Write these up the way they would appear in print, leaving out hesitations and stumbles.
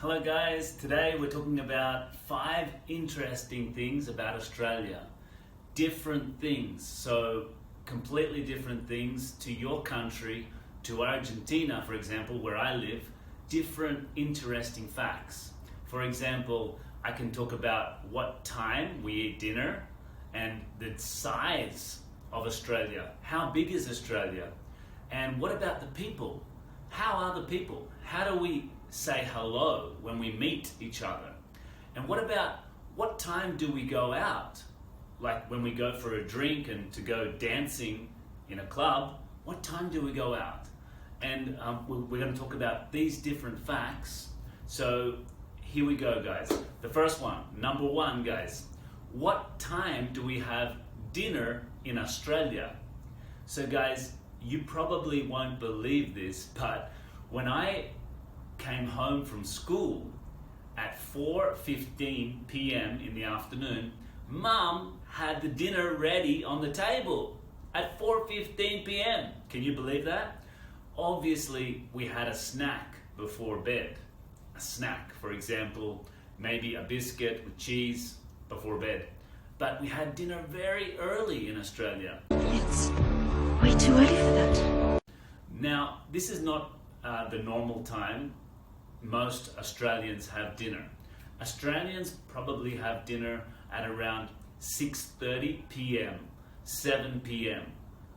Hello guys, today we're talking about 5 interesting things about Australia. Different things, so completely different things to your country, to Argentina for example, where I live, different interesting facts. For example, I can talk about what time we eat dinner and the size of Australia. How big is Australia? And what about the people? How are the people? How do we say hello when we meet each other? And what about what time do we go out? Like when we go for a drink and to go dancing in a club, what time do we go out? And we're going to talk about these different facts. So here we go, guys. The first one, number 1, guys. What time do we have dinner in Australia? So guys, you probably won't believe this, but when I came home from school at 4:15 p.m. in the afternoon, Mum had the dinner ready on the table at 4:15 p.m. Can you believe that? Obviously, we had a snack before bed. A snack, for example, maybe a biscuit with cheese before bed. But we had dinner very early in Australia. It's way too early for that. Now, this is not the normal time most Australians have dinner. Australians probably have dinner at around 6:30 p.m., 7 p.m.,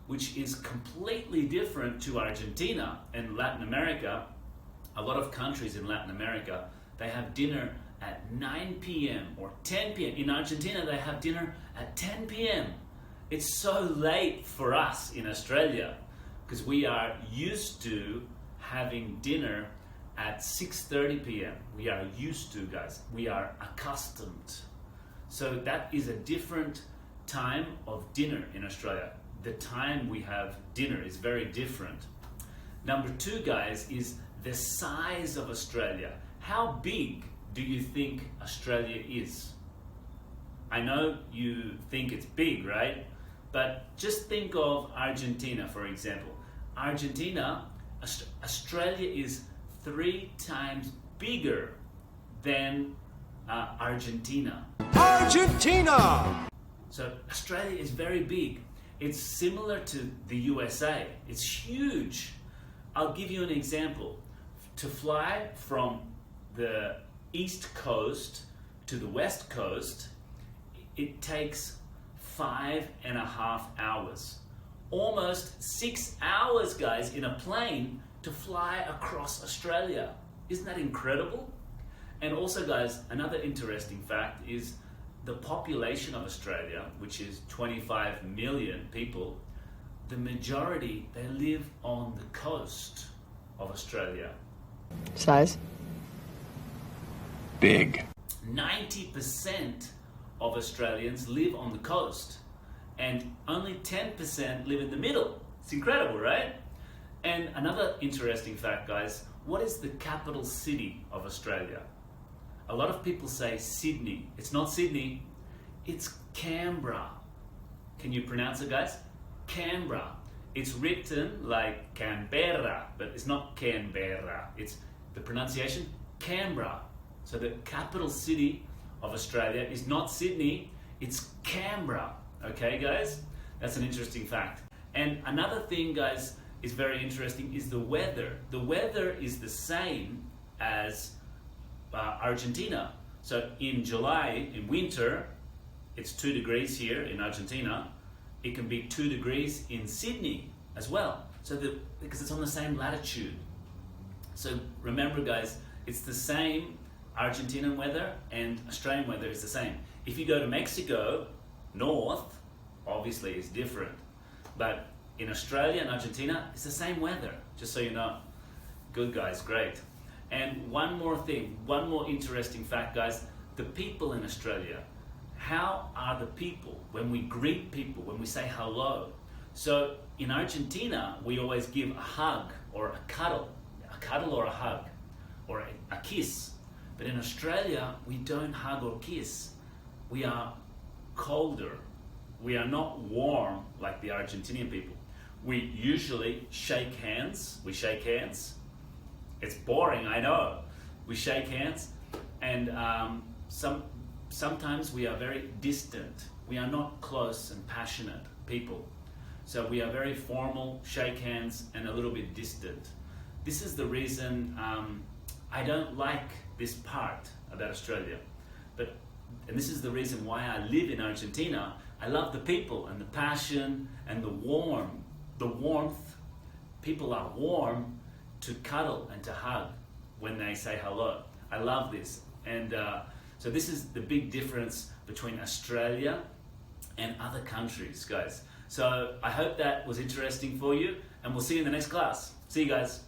which is completely different to Argentina and Latin America. A lot of countries in Latin America, they have dinner at 9 p.m. or 10 p.m. In Argentina, they have dinner at 10 p.m. It's so late for us in Australia because we are used to having dinner at 6:30 p.m. We are used to, guys. We are accustomed. So that is a different time of dinner in Australia. The time we have dinner is very different. Number 2, guys, is the size of Australia. How big do you think Australia is? I know you think it's big, right? But just think of Argentina, for example. Australia is 3 times bigger than Argentina. Argentina! So Australia is very big. It's similar to the USA. It's huge. I'll give you an example. To fly from the East Coast to the West Coast, it takes 5.5 hours. Almost 6 hours, guys, in a plane to fly across Australia. Isn't that incredible? And also, guys, another interesting fact is the population of Australia, which is 25 million people, the majority, they live on the coast of Australia. Size? Big. 90% of Australians live on the coast and only 10% live in the middle. It's incredible, right? And another interesting fact, guys, what is the capital city of Australia? A lot of people say Sydney. It's not Sydney, it's Canberra. Can you pronounce it, guys? Canberra. It's written like Canberra, but it's not Canberra. It's the pronunciation Canberra. So the capital city of Australia is not Sydney, it's Canberra. Okay, guys? That's an interesting fact. And another thing, guys, is very interesting is the weather. The weather is the same as Argentina. So in July, in winter, it's 2 degrees here in Argentina. It can be 2 degrees in Sydney as well. So because it's on the same latitude. So remember, guys, it's the same. Argentinian weather and Australian weather is the same. If you go to Mexico, north, obviously it's different. But in Australia and Argentina, it's the same weather, just so you know. Good, guys, great. And one more thing, one more interesting fact, guys. The people in Australia, how are the people when we greet people, when we say hello? So in Argentina, we always give a hug or a cuddle or a hug or a kiss. But in Australia, we don't hug or kiss. We are colder. We are not warm like the Argentinian people. We usually shake hands. We shake hands. It's boring, I know. we shake hands, and sometimes we are very distant. We are not close and passionate people. So we are very formal, shake hands, and a little bit distant. This is the reason I don't like this part about Australia. And this is the reason why I live in Argentina. I love the people and the passion and the warmth. People are warm to cuddle and to hug when they say hello. I love this. And so this is the big difference between Australia and other countries, guys. So I hope that was interesting for you, and we'll see you in the next class. See you guys.